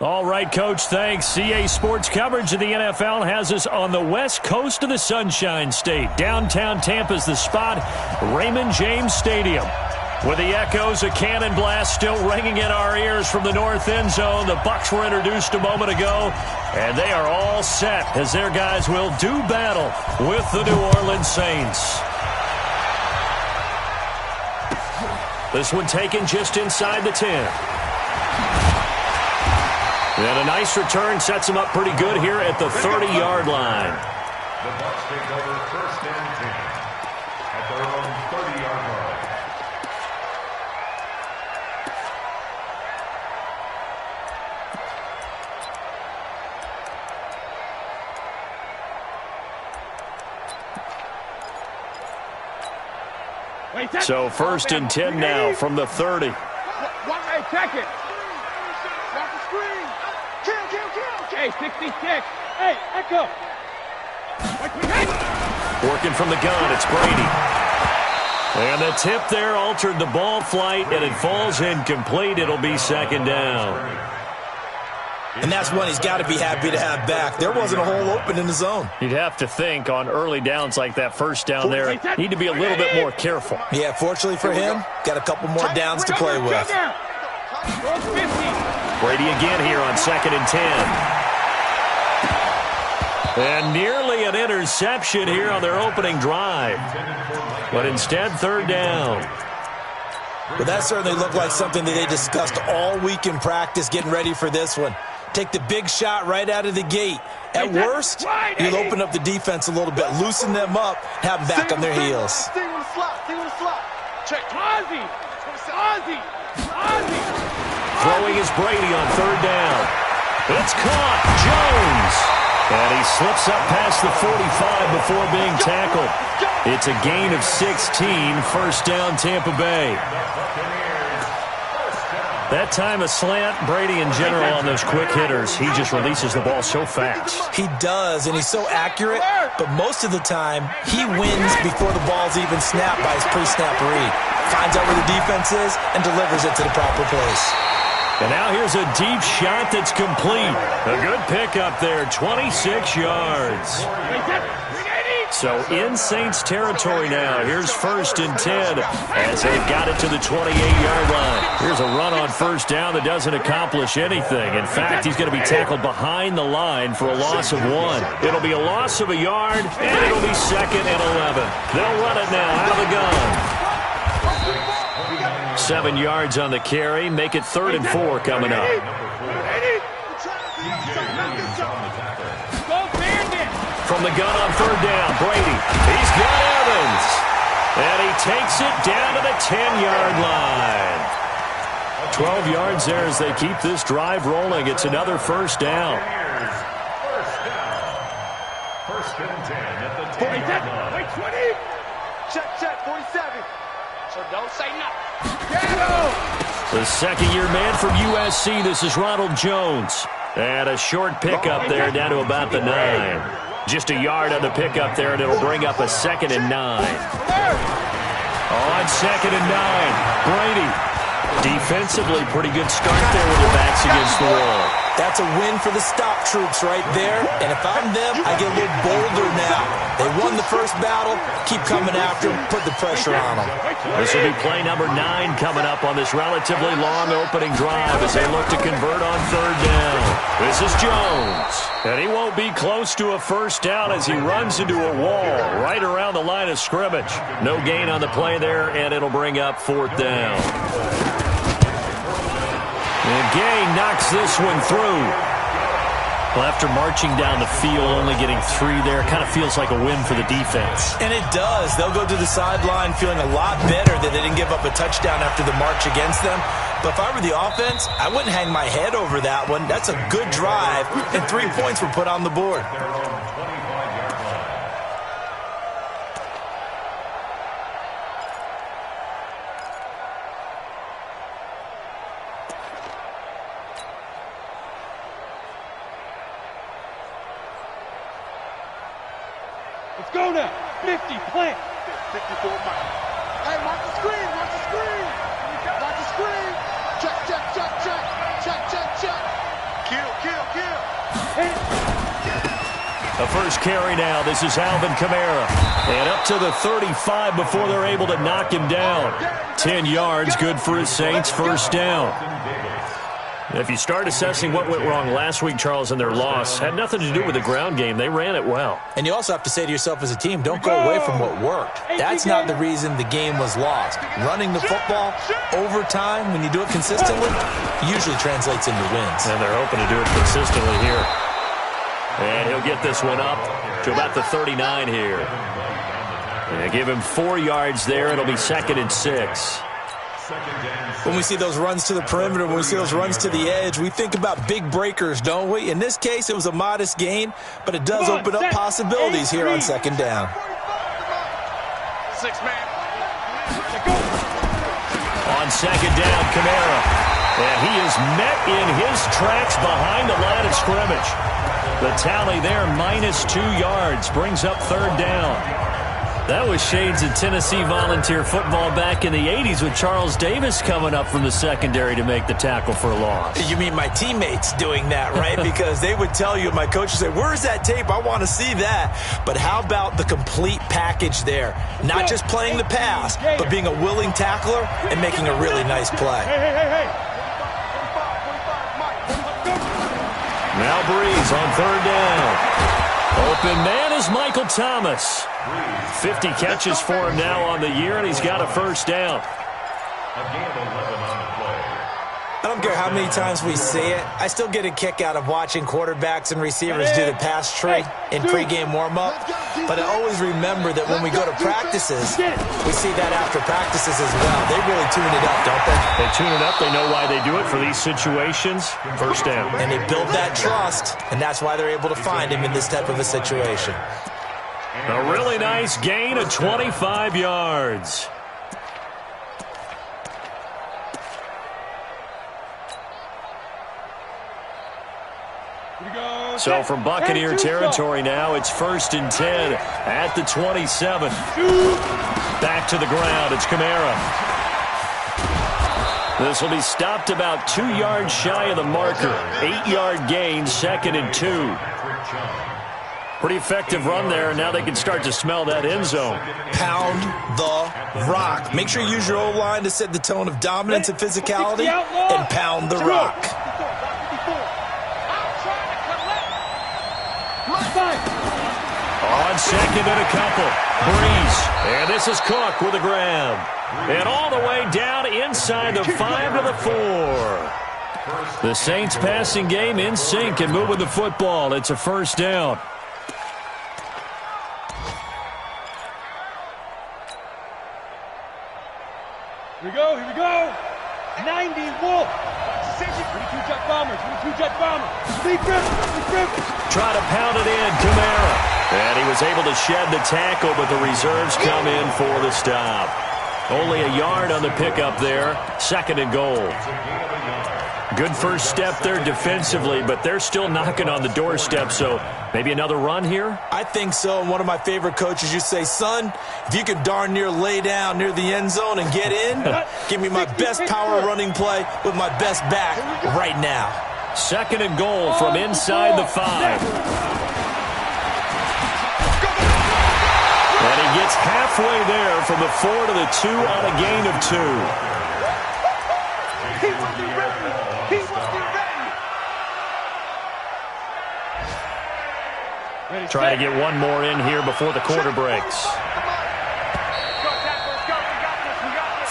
All right, Coach, thanks. CA Sports coverage of the NFL has us on the west coast of the Sunshine State. Downtown Tampa's the spot, Raymond James Stadium. With the echoes of cannon blast still ringing in our ears from the north end zone, the Bucs were introduced a moment ago, and they are all set as their guys will do battle with the New Orleans Saints. This one taken just inside the 10. And a nice return sets them up pretty good here at the 30-yard line. The Bucs take over 1st and 10 at their own 30-yard line. So 1st and 10 now from the 30. Hey, check it. Watch the screen. Kill. Hey, 66. Hey, echo. Working from the gun, it's Brady. And the tip there altered the ball flight, and it falls incomplete. It'll be 2nd down. And that's one he's got to be happy to have back. There wasn't a hole open in the zone. You'd have to think on early downs like that 1st down there, need to be a little bit more careful. Yeah, fortunately for him, got a couple more downs to play with. Brady again here on 2nd and 10. And nearly an interception here on their opening drive. But instead, 3rd down. Well, that certainly looked like something that they discussed all week in practice getting ready for this one. Take the big shot right out of the gate. At worst, you'll open up the defense a little bit, loosen them up, have them back on their heels. Check. Ozzy. Throwing is Brady on 3rd down. It's caught. Jones. And he slips up past the 45 before being tackled. It's a gain of 16, 1st down Tampa Bay. That time a slant, Brady in general on those quick hitters, he just releases the ball so fast. He does, and he's so accurate, but most of the time he wins before the ball's even snapped by his pre-snap read. Finds out where the defense is and delivers it to the proper place. And now here's a deep shot that's complete. A good pickup there, 26 yards. So in Saints territory now. Here's 1st and 10 as they've got it to the 28-yard line. Here's a run on 1st down that doesn't accomplish anything. In fact, he's going to be tackled behind the line for a loss of 1. It'll be a loss of a yard, and it'll be 2nd and 11. They'll run it now out of the gun. 7 yards on the carry. Make it 3rd and 4 coming up. From the gun on 3rd down, Brady. He's got Evans. And he takes it down to the 10-yard line. 12 yards there as they keep this drive rolling. It's another 1st down. 1st and 10 at the 10-yard line. Wait, 20. Check, 47. So don't say nothing. The 2nd-year man from USC, this is Ronald Jones. And a short pickup there down to about the 9. Just a yard on the pickup there, and it'll bring up a 2nd and 9. On 2nd and 9, Brady. Defensively, pretty good start there with their backs against the wall. That's a win for the stop troops right there. And if I'm them, I get a little bolder now. They won the 1st battle. Keep coming after them. Put the pressure on them. This will be play number 9 coming up on this relatively long opening drive as they look to convert on 3rd down. This is Jones. And he won't be close to a 1st down as he runs into a wall right around the line of scrimmage. No gain on the play there, and it'll bring up 4th down. And Gang knocks this one through. Well, after marching down the field, only getting 3 there, kind of feels like a win for the defense. And it does. They'll go to the sideline feeling a lot better that they didn't give up a touchdown after the march against them. But if I were the offense, I wouldn't hang my head over that one. That's a good drive, and 3 points were put on the board. Let's go now. 50, plant. 54 miles. Hey, mark the screen. Watch the screen. Watch the screen. Check. The first carry now. This is Alvin Kamara. And up to the 35 before they're able to knock him down. 10 yards, good for his Saints, first down. If you start assessing what went wrong last week, Charles, in their loss, had nothing to do with the ground game. They ran it well. And you also have to say to yourself as a team, don't go away from what worked. That's not the reason the game was lost. Running the football over time, when you do it consistently, usually translates into wins. And they're hoping to do it consistently here. And he'll get this one up to about the 39 here. And give him 4 yards there. It'll be 2nd and 6. When we see those runs to the perimeter, when we see those runs to the edge, we think about big breakers, don't we? In this case, it was a modest gain, but it does open up possibilities here on 2nd down. 6-man. On 2nd down, Kamara. And he is met in his tracks behind the line of scrimmage. The tally there, -2 yards, brings up 3rd down. That was shades of Tennessee volunteer football back in the 80s with Charles Davis coming up from the secondary to make the tackle for a loss. You mean my teammates doing that, right? Because they would tell you, my coach would say, where's that tape? I want to see that. But how about the complete package there? Not just playing the pass, but being a willing tackler and making a really nice play. Hey. Now Breeze on 3rd down. Open man is Michael Thomas. 50 catches for him now on the year, and he's got a first down. I don't care how many times we see it. I still get a kick out of watching quarterbacks and receivers do the pass tree in pregame warm-up. But I always remember that when we go to practices, we see that after practices as well. They really tune it up, don't they? They tune it up. They know why they do it for these situations. First down. And they build that trust, and that's why they're able to find him in this type of a situation. A really nice gain of 25 yards. So from Buccaneer territory now, it's 1st and 10 at the 27. Back to the ground. It's Kamara. This will be stopped about 2 yards shy of the marker. 8-yard gain, 2nd and 2. Pretty effective run there, and now they can start to smell that end zone. Pound the rock. Make sure you use your O-line to set the tone of dominance and physicality, and pound the rock. On 2nd and a couple. Breeze. And this is Cook with a grab. And all the way down inside the 5 to the 4. The Saints passing game in sync and moving the football. It's a first down. Here we go. 90 Wolf. 22-jet bombers. Try to pound it in, Kamara. And he was able to shed the tackle, but the reserves come in for the stop. Only a yard on the pickup there. 2nd and goal. Good first step there defensively, but they're still knocking on the doorstep, so maybe another run here? I think so. And one of my favorite coaches used to say, son, if you could darn near lay down near the end zone and get in, give me my best power running play with my best back right now. 2nd and goal from inside the 5. And he gets halfway there from the 4 to the 2 on a gain of 2. Try to get one more in here before the quarter breaks.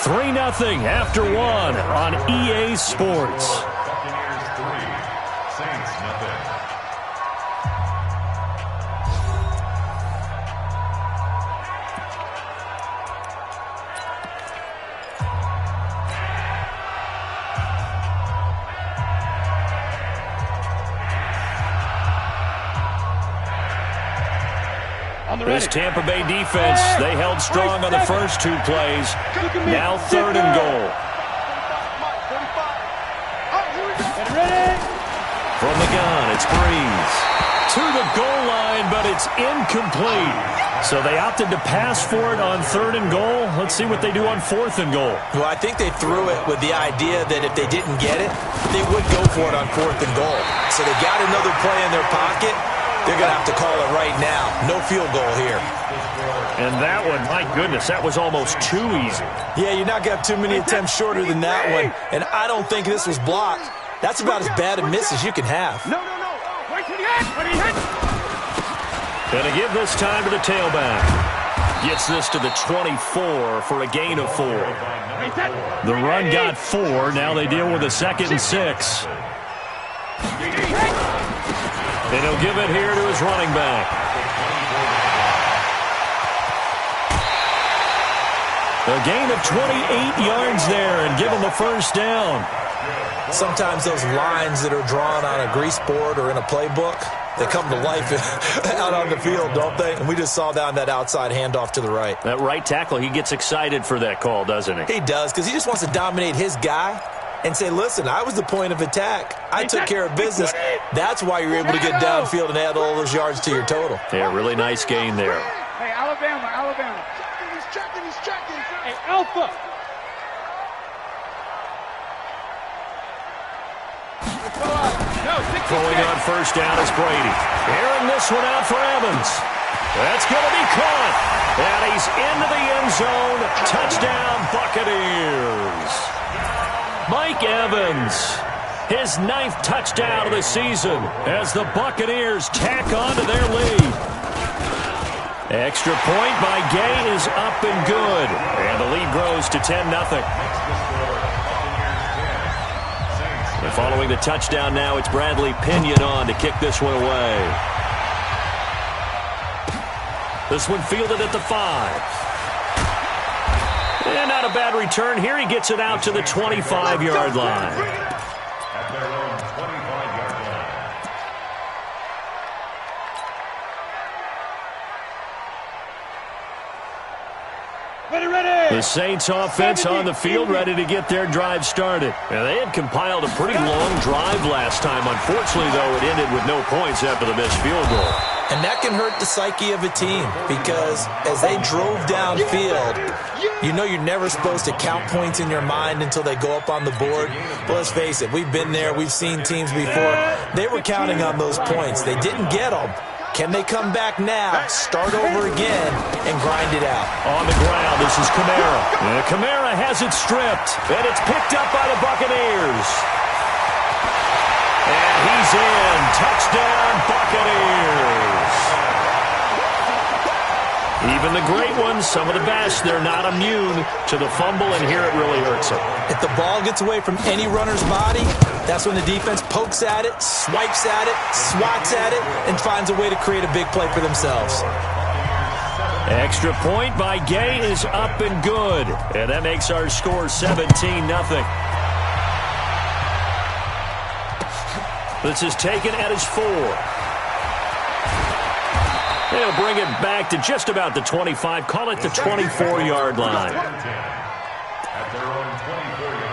3-0 after 1 on EA Sports. Buccaneers 3, Saints nothing. This Tampa Bay defense, they held strong on the first 2 plays. Now 3rd and goal. From the gun, it's Breeze. To the goal line, but it's incomplete. So they opted to pass for it on 3rd and goal. Let's see what they do on 4th and goal. Well, I think they threw it with the idea that if they didn't get it, they would go for it on 4th and goal. So they got another play in their pocket. They're going to have to call it right now. No field goal here. And that one, my goodness, that was almost too easy. Yeah, you're not going to have too many attempts shorter than that one. And I don't think this was blocked. That's about as bad a miss as you can have. No. Wait till he hits. When he hits. Going to give this time to the tailback. Gets this to the 24 for a gain of 4. The run got 4. Now they deal with a 2nd and 6. And he'll give it here to his running back. A gain of 28 yards there and give him a first down. Sometimes those lines that are drawn on a grease board or in a playbook, they come to life out on the field, don't they? And we just saw that on that outside handoff to the right. That right tackle, he gets excited for that call, doesn't he? He does, because he just wants to dominate his guy and say, listen, I was the point of attack. I took care of business. That's why you're able to get downfield and add all those yards to your total. Yeah, really nice gain there. Hey, Alabama. He's checking. Hey, Alpha. Throwing on first down is Brady. Airing this one out for Evans. That's going to be caught. And he's into the end zone. Touchdown, Buccaneers. Mike Evans, his 9th touchdown of the season as the Buccaneers tack on to their lead. Extra point by Gay is up and good. And the lead grows to 10-0. And following the touchdown now, it's Bradley Pinion on to kick this one away. This one fielded at the 5. And not a bad return here. He gets it out to the 25-yard line. At their own 25-yard line. The Saints offense on the field, ready to get their drive started. Now, they had compiled a pretty long drive last time. Unfortunately, though, it ended with no points after the missed field goal. And that can hurt the psyche of a team because as they drove downfield, you know you're never supposed to count points in your mind until they go up on the board. But let's face it, we've been there. We've seen teams before. They were counting on those points. They didn't get them. Can they come back now, start over again, and grind it out? On the ground, this is Kamara. And Kamara has it stripped, and it's picked up by the Buccaneers. And he's in. Touchdown, Buccaneers. Even the great ones, some of the best, they're not immune to the fumble, and here it really hurts them. If the ball gets away from any runner's body, that's when the defense pokes at it, swipes at it, swats at it, and finds a way to create a big play for themselves. Extra point by Gay is up and good. And that makes our score 17-0. This is taken at his 4. They'll bring it back to just about the 25. Call it the 24-yard line. At their own 24-yard line.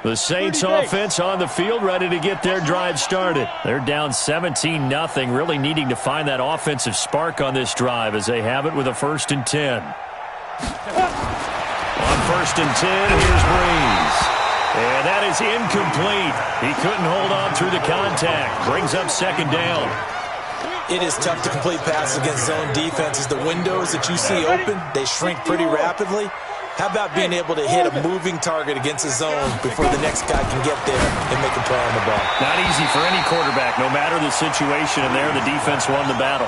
The Saints offense on the field, ready to get their drive started. They're down 17-0, really needing to find that offensive spark on this drive as they have it with a 1st and 10. On 1st and 10, here's Breeze. And that is incomplete. He couldn't hold on through the contact. Brings up 2nd down. It is tough to complete passes against zone defenses. The windows that you see open, they shrink pretty rapidly. How about being able to hit a moving target against a zone before the next guy can get there and make a play on the ball? Not easy for any quarterback, no matter the situation, and there the defense won the battle.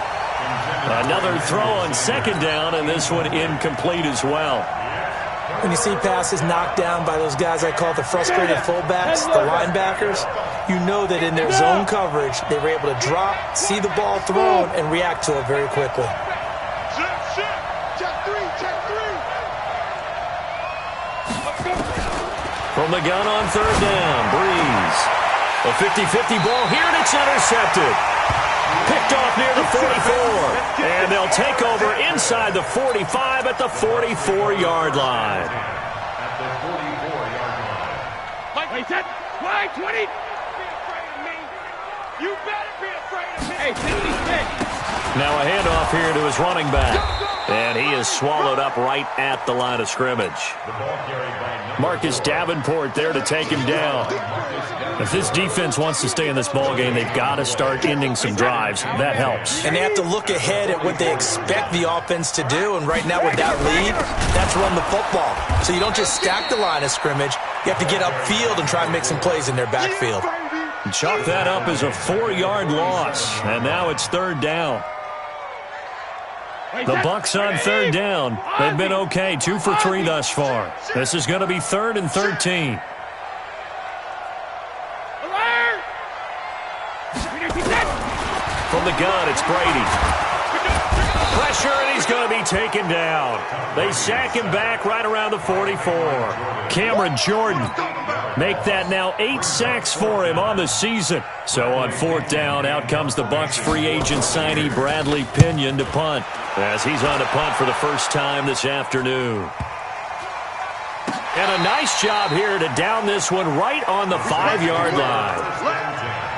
Another throw on 2nd down, and this one incomplete as well. When you see passes knocked down by those guys I call the frustrated fullbacks, the linebackers, you know that in their zone coverage, they were able to drop, see the ball thrown, and react to it very quickly. From the gun on 3rd down, Breeze. A 50-50 ball here, and it's intercepted. Picked off near the 44. And they'll take over inside the 45 at the 44-yard line. At the 44-yard line. Wait, set. Wide 20. You better be afraid of me. Hey, 66. Now a handoff here to his running back. And he is swallowed up right at the line of scrimmage. Marcus Davenport there to take him down. If this defense wants to stay in this ballgame, they've got to start ending some drives. That helps. And they have to look ahead at what they expect the offense to do. And right now with that lead, that's run the football. So you don't just stack the line of scrimmage. You have to get upfield and try and make some plays in their backfield. Chalk that up as a 4-yard loss. And now it's third down. The Bucs on third down. They've been okay, 2 for 3 thus far. This is going to be 3rd and 13. From the gun, it's Brady. Pressure, and he's going to be taken down. They sack him back right around the 44. Cameron Jordan make that now 8 sacks for him on the season. So on 4th down, out comes the Bucs free agent signee Bradley Pinion to punt, as he's on to punt for the first time this afternoon. And a nice job here to down this one right on the 5-yard line.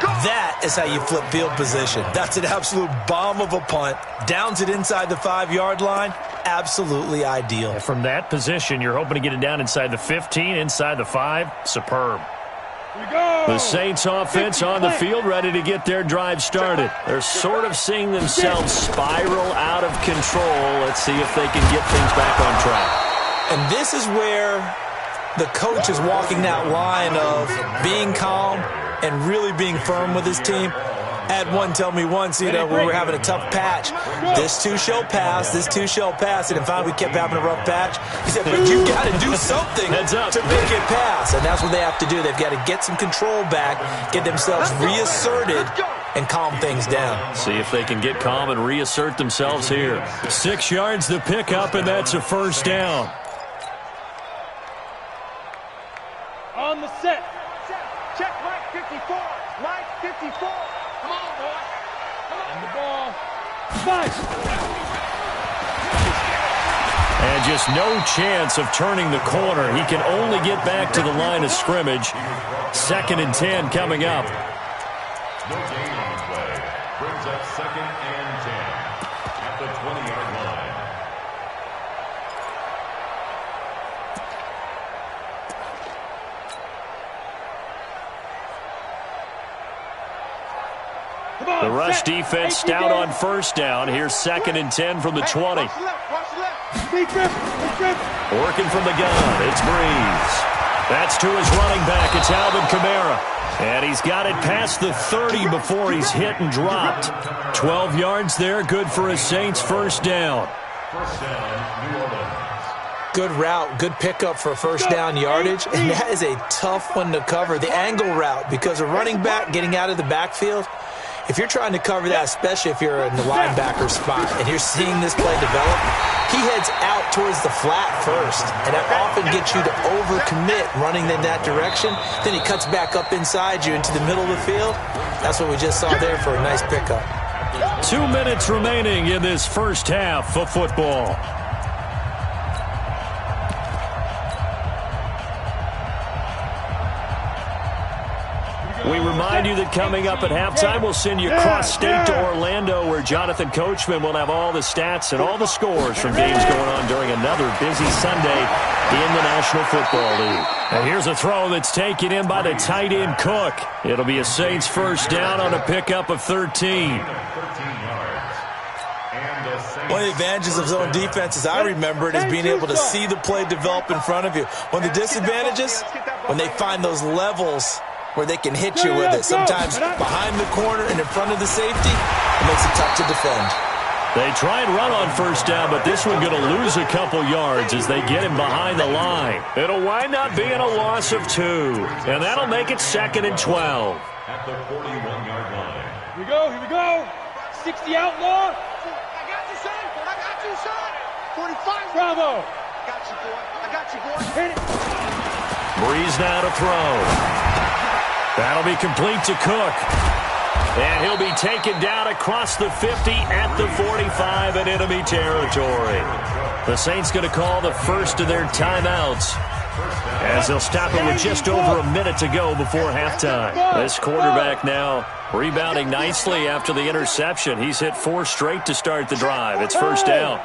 That is how you flip field position. That's an absolute bomb of a punt. Downs it inside the 5-yard line. Absolutely ideal. From that position, you're hoping to get it down inside the 15, inside the 5. Superb. The Saints offense on the field, ready to get their drive started. They're sort of seeing themselves spiral out of control. Let's see if they can get things back on track. And this is where the coach is walking that line of being calm and really being firm with his team. I had one tell me once, we were having a tough patch. This too shall pass, this too shall pass. And finally we kept having a rough patch. He said, but you got to do something to make it pass. And that's what they have to do. They've got to get some control back, get themselves reasserted, and calm things down. See if they can get calm and reassert themselves here. 6 yards the pickup, and that's a first down. On the set. Check Mike 54. Mike 54. Come on, boy. Come on. And the ball. Nice. And just no chance of turning the corner. He can only get back to the line of scrimmage. 2nd and 10 coming up. No gain on the play. Brings up 2nd and 10 at the 20-yard line. The rush defense stout on 1st down. Here's 2nd and 10 from the 20. Working from the gun, it's Breeze. That's to his running back. It's Alvin Kamara. And he's got it past the 30 before he's hit and dropped. 12 yards there, good for a Saints first down. First down, New Orleans. Good route, good pickup for first down yardage, and that is a tough one to cover. The angle route, because a running back getting out of the backfield, if you're trying to cover that, especially if you're in the linebacker spot and you're seeing this play develop, he heads out towards the flat first, and that often gets you to overcommit running in that direction. Then he cuts back up inside you into the middle of the field. That's what we just saw there for a nice pickup. 2 minutes remaining in this first half of football. We remind you that coming up at halftime, we'll send you cross-state to Orlando, where Jonathan Coachman will have all the stats and all the scores from games going on during another busy Sunday in the National Football League. And here's a throw that's taken in by the tight end Cook. It'll be a Saints first down on a pickup of 13. One of the advantages of zone defense, as I remember it, is being able to see the play develop in front of you. One of the disadvantages, when they find those levels where they can hit you with it, sometimes behind the corner and in front of the safety, it makes it tough to defend. They try and run on first down, but this one going to lose a couple yards as they get him behind the line. It'll wind up being a loss of 2, and that'll make it 2nd and 12. At the 41-yard line. Here we go. 60 outlaw. I got you, son. 45. Bravo. I got you, boy. Hit it. Breeze now to throw. That'll be complete to Cook. And he'll be taken down across the 50 at the 45 in enemy territory. The Saints going to call the first of their timeouts, as they'll stop it with just over a minute to go before halftime. This quarterback now rebounding nicely after the interception. He's hit 4 straight to start the drive. It's first down.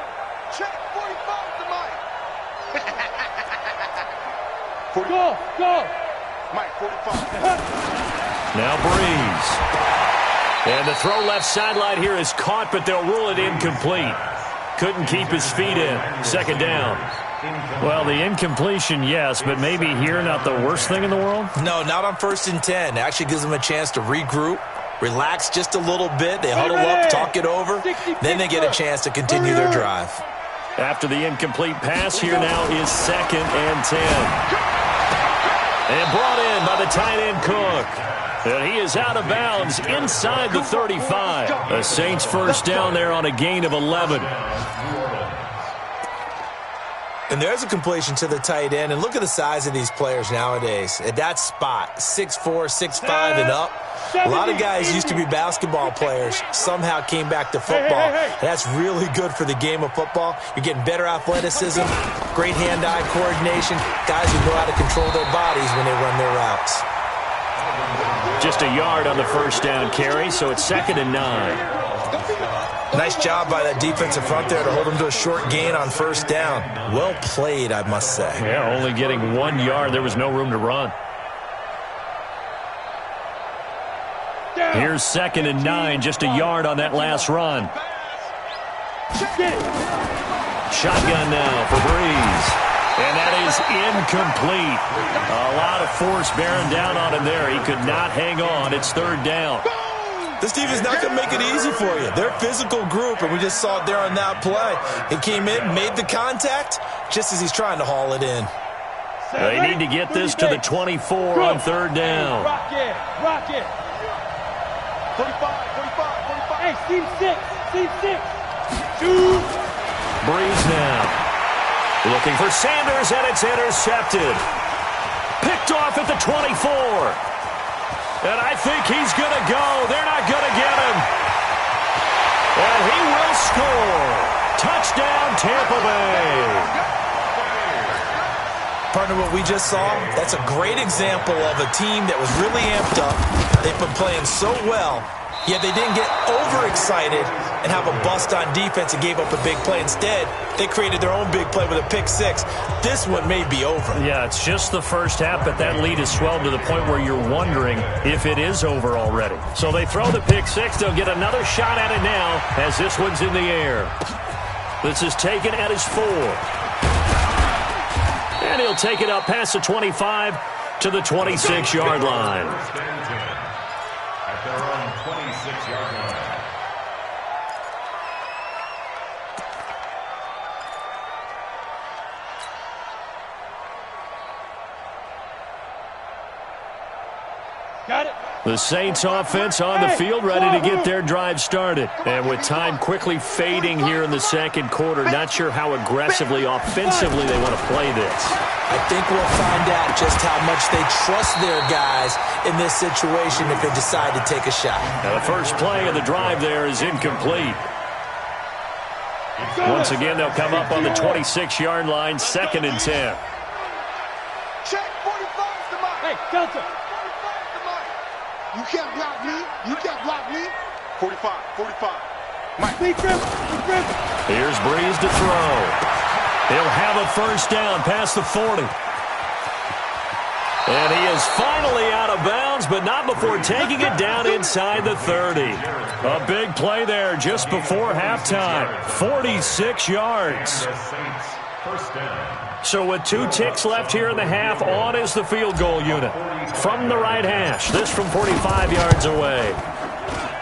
Check 45 to Mike. Go. Mike, 45. Now Breeze. And the throw left sideline here is caught, but they'll rule it incomplete. Couldn't keep his feet in. Second down. Well, the incompletion, yes, but maybe here not the worst thing in the world? No, not on 1st and 10. It actually gives them a chance to regroup, relax just a little bit. They huddle up, talk it over. Then they get a chance to continue their drive. After the incomplete pass, here now is 2nd and 10. And brought in by the tight end Cook. And he is out of bounds inside the 35. The Saints first down there on a gain of 11. And there's a completion to the tight end. And look at the size of these players nowadays. At that spot, 6'4", 6'5", and up. A lot of guys used to be basketball players, somehow came back to football. And that's really good for the game of football. You're getting better athleticism, great hand-eye coordination, guys who know how to control their bodies when they run their routes. Just a yard on the first down carry, so it's 2nd and 9. Nice job by that defensive front there to hold them to a short gain on first down. Well played, I must say. Yeah, only getting 1 yard. There was no room to run. Here's 2nd and 9, just a yard on that last run. Shotgun now for Breeze. And that is incomplete. A lot of force bearing down on him there. He could not hang on. It's 3rd down. This team is not going to make it easy for you. They're a physical group, and we just saw it there on that play. He came in, made the contact, just as he's trying to haul it in. They need to get this to the 24 on 3rd down. Rock it. 45. Hey, team 6. Shoot. Breeze now. Looking for Sanders, and it's intercepted. Picked off at the 24. And I think he's going to go. They're not going to get him. And he will score. Touchdown, Tampa Bay. Partner, what we just saw, that's a great example of a team that was really amped up. They've been playing so well, yet they didn't get overexcited and have a bust on defense and gave up a big play. Instead, they created their own big play with a pick 6. This one may be over. Yeah, it's just the first half, but that lead has swelled to the point where you're wondering if it is over already. So they throw the pick 6. They'll get another shot at it now as this one's in the air. This is taken at his 4. And he'll take it up past the 25 to the 26-yard line. At their own 26-yard line. Got it. The Saints offense on the field, ready to get their drive started. And with time quickly fading here in the second quarter, not sure how aggressively, offensively they want to play this. I think we'll find out just how much they trust their guys in this situation if they decide to take a shot. Now the first play of the drive there is incomplete. Once again, they'll come up on the 26-yard line, 2nd and 10. Check 45 to Mike. Hey, Delta. 45 to Mike. You can't block me. 45. Mike. Big grip. Here's Breeze to throw. He'll have a first down past the 40. And he is finally out of bounds, but not before taking it down inside the 30. A big play there just before halftime. 46 yards. So with 2 ticks left here in the half, on is the field goal unit. From the right hash, this from 45 yards away.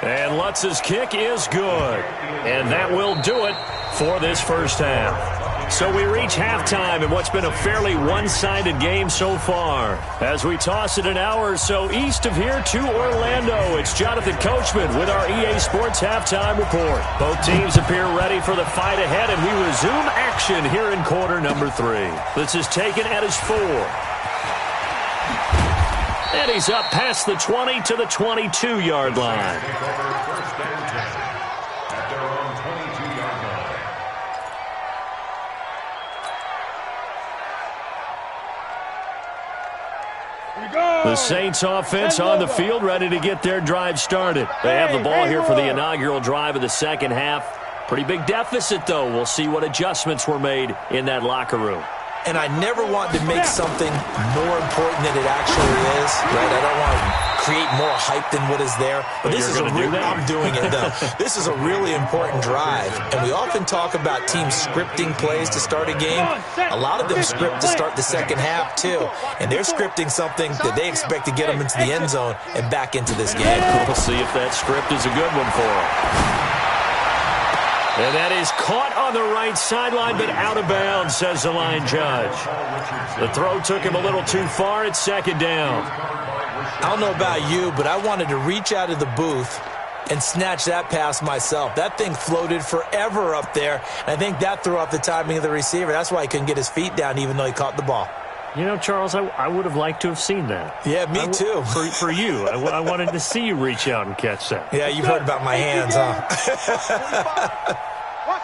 And Lutz's kick is good. And that will do it for this first half. So we reach halftime in what's been a fairly one-sided game so far. As we toss it an hour or so east of here to Orlando, it's Jonathan Coachman with our EA Sports Halftime Report. Both teams appear ready for the fight ahead, and we resume action here in quarter number 3. This is taken at his 4. And he's up past the 20 to the 22-yard line. Take over first and 10 at their own 22-yard line. The Saints offense on the field, ready to get their drive started. They have the ball here for the inaugural drive of the second half. Pretty big deficit, though. We'll see what adjustments were made in that locker room. And I never want to make something more important than it actually is, right? I don't want to create more hype than what is there. But this is I'm doing it, though. This is a really important drive. And we often talk about teams scripting plays to start a game. A lot of them script to start the second half, too. And they're scripting something that they expect to get them into the end zone and back into this game. We'll see if that script is a good one for them. And that is caught on the right sideline, but out of bounds, says the line judge. The throw took him a little too far. It's second down. I don't know about you, but I wanted to reach out of the booth and snatch that pass myself. That thing floated forever up there, and I think that threw off the timing of the receiver. That's why he couldn't get his feet down, even though he caught the ball. You know, Charles, I would have liked to have seen that. Yeah, me too. For you. I wanted to see you reach out and catch that. Yeah, you've heard about my hands, huh?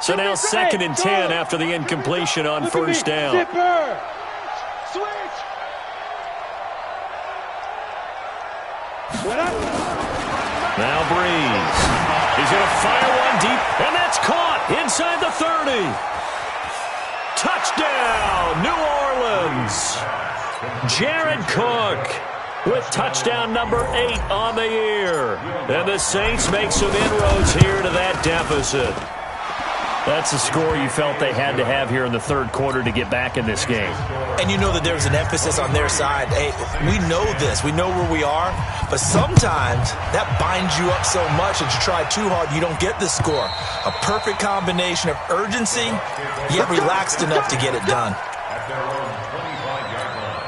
So now 2nd and 10 after the incompletion on first down. Switch. Now Breeze. He's going to fire one deep, and that's caught inside the 30. Touchdown, New Orleans. Jared Cook with touchdown number 8 on the year. And the Saints make some inroads here to that deficit. That's the score you felt they had to have here in the third quarter to get back in this game. And you know that there's an emphasis on their side. Hey, we know this. We know where we are. But sometimes that binds you up so much that you try too hard, you don't get the score. A perfect combination of urgency, yet relaxed enough to get it done. At their own 25-yard line.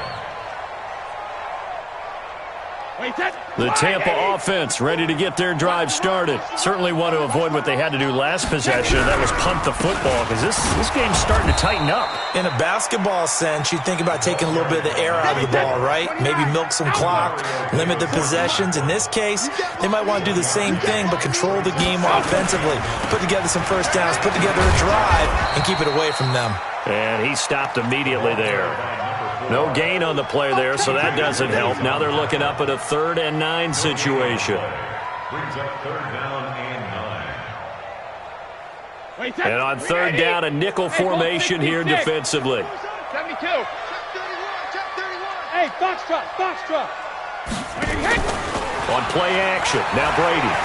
The Tampa offense ready to get their drive started. Certainly want to avoid what they had to do last possession. That was punt the football, because this game's starting to tighten up. In a basketball sense, you think about taking a little bit of the air out of the ball, right? Maybe milk some clock, limit the possessions. In this case, they might want to do the same thing, but control the game offensively. Put together some first downs, put together a drive, and keep it away from them. And he stopped immediately there. No gain on the play there, so that doesn't help. Now they're looking up at a 3rd and 9 situation. Brings up 3rd down and 9. And on 3rd down, a nickel formation here defensively. 72. Check 31. Hey, box truck. On play action, now Brady.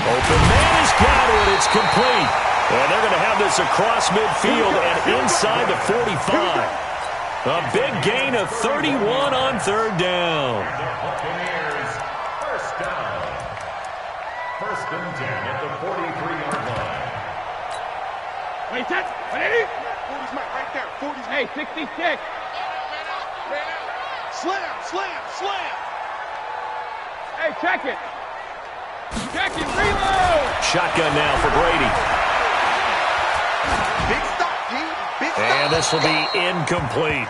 Open man has got it. It's complete. And they're going to have this across midfield and inside the 45. A big gain of 31 on 3rd down. The Buccaneers, first down. 1st and 10 at the 43-yard line. Wait, that's 40's Mike, right there. 40's Hey, 66. Slam. Hey, check it. Reload. Shotgun now for Brady. Big stop, G. Big stop. And this will be incomplete.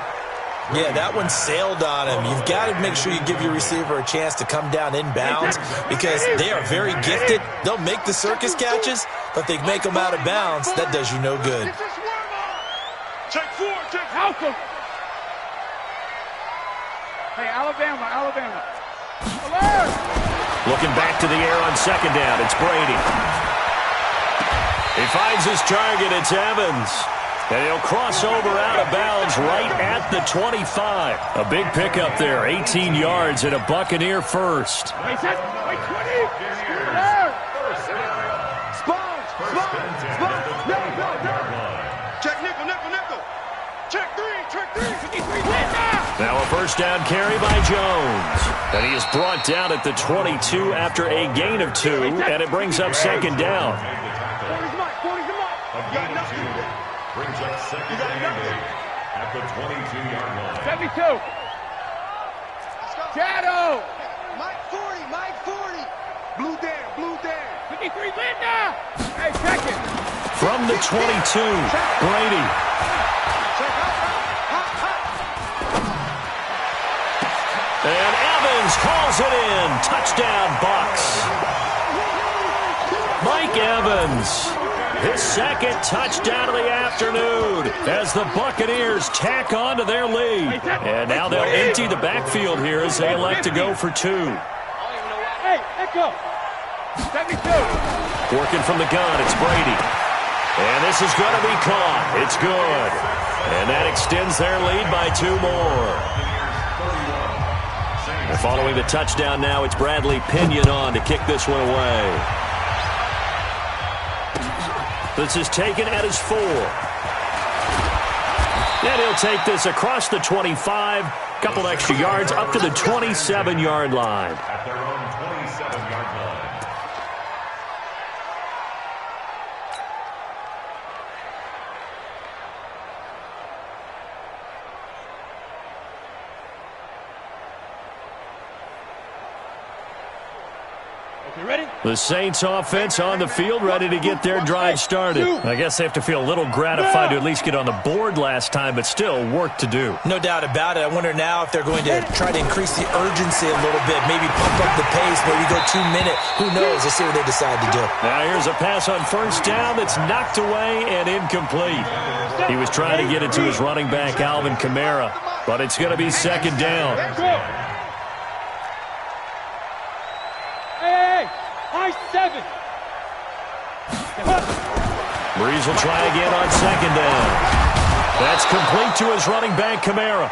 Yeah, that one sailed on him. You've got to make sure you give your receiver a chance to come down inbounds because they are very gifted. They'll make the circus catches, but they make them out of bounds. That does you no good. Check 4. House him. Hey, Alabama. Alert. Looking back to the air on 2nd down. It's Brady. He finds his target. It's Evans. And he'll cross over out of bounds right at the 25. A big pickup there. 18 yards and a Buccaneer first. Wait, 20. Sponge. Check nickel. Check 3. Now a first down carry by Jones. And he is brought down at the 22 after a gain of 2. And it brings up 2nd down. 40's Mike. You got nothing. Brings up 2nd and 8 at the 22-yard line. 72. Shadow. Mike 40. Blue down. 53, Linda. Hey, check it. From the 22, Brady. And Evans calls it in. Touchdown, Bucs. Mike Evans, his second touchdown of the afternoon as the Buccaneers tack on to their lead. And now they'll empty the backfield here as they elect to go for two. Hey, Echo. 72. Working from the gun, it's Brady. And this is going to be caught. It's good. And that extends their lead by 2 more. And following the touchdown now, it's Bradley Pinion on to kick this one away. This is taken at his 4. And he'll take this across the 25. Couple extra yards up to the 27-yard line. At their own 27-yard line. The Saints offense on the field, ready to get their drive started. I guess they have to feel a little gratified to at least get on the board last time, but still work to do. No doubt about it. I wonder now if they're going to try to increase the urgency a little bit, maybe pump up the pace, maybe go 2 minute. Who knows? Let's see what they decide to do. Now here's a pass on first down that's knocked away and incomplete. He was trying to get it to his running back, Alvin Kamara, but it's going to be second down. I-7. Breeze will try again on second down. That's complete to his running back, Kamara.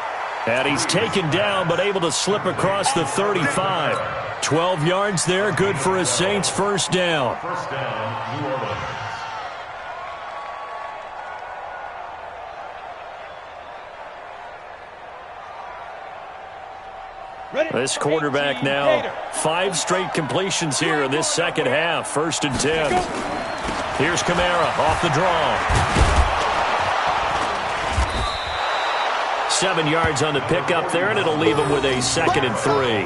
And he's taken down, but able to slip across the 35. 12 yards there, good for a Saints first down. First down, New Orleans. This quarterback now, 5 straight completions here in this second half. 1st and 10. Here's Kamara off the draw. 7 yards on the pickup there, and it'll leave him with a 2nd and 3.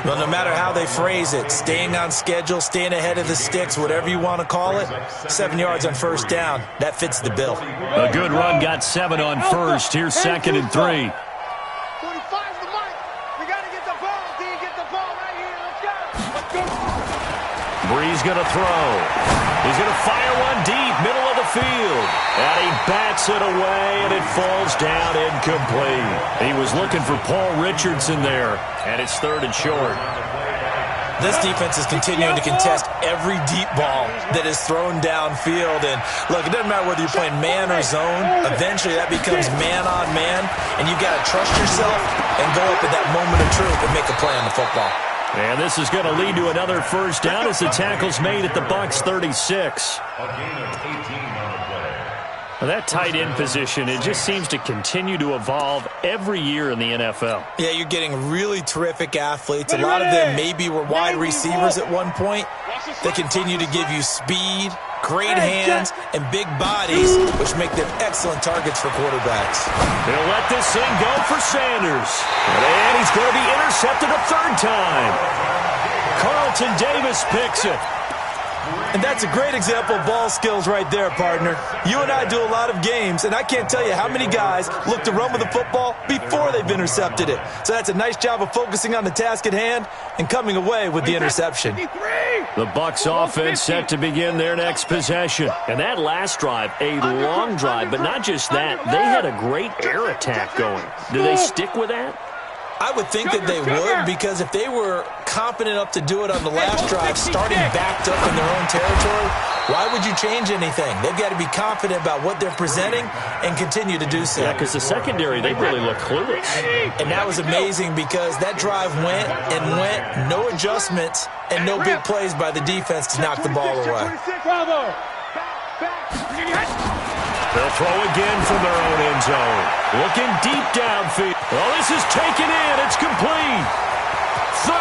Well, no matter how they phrase it, staying on schedule, staying ahead of the sticks, whatever you want to call it, 7 yards on first down, that fits the bill. A good run, got 7 on first. Here's 2nd and 3. Breeze going to throw. He's going to fire one deep, middle of the field. And he bats it away, and it falls down incomplete. He was looking for Paul Richardson there, and it's 3rd and short. This defense is continuing to contest every deep ball that is thrown downfield. And, look, it doesn't matter whether you're playing man or zone. Eventually, that becomes man on man, and you've got to trust yourself and go up at that moment of truth and make a play on the football. And this is going to lead to another first down as the tackle's made at the Bucs 36. A gain of 18 on the play. Well, that tight end position, it just seems to continue to evolve every year in the NFL. Yeah, you're getting really terrific athletes. A lot of them maybe were wide receivers at one point. They continue to give you speed, great hands, and big bodies, which make them excellent targets for quarterbacks. He'll let this thing go for Sanders. And he's going to be intercepted a 3rd time. Carlton Davis picks it. And that's a great example of ball skills right there, partner. You and I do a lot of games, and I can't tell you how many guys look to run with the football before they've intercepted it. So that's a nice job of focusing on the task at hand and coming away with the interception. The Bucs offense set to begin their next possession. And that last drive, a long drive, but not just that. They had a great air attack going. Do they stick with that? I would think that they would, because if they were confident enough to do it on the last drive, starting backed up in their own territory, why would you change anything? They've got to be confident about what they're presenting and continue to do so. Yeah, because the secondary, they really look clueless. And that was amazing because that drive went and went, no adjustments, and no big plays by the defense to knock the ball away. They'll throw again from their own end zone. Looking deep downfield. Well, this is taken in. It's complete. 30.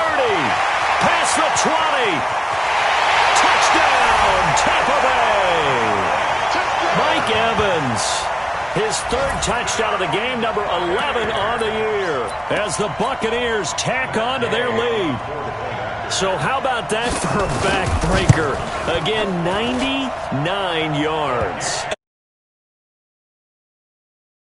Past the 20. Touchdown, Tampa Bay. Mike Evans. His 3rd touchdown of the game, number 11 on the year, as the Buccaneers tack on to their lead. So how about that for a backbreaker? Again, 99 yards.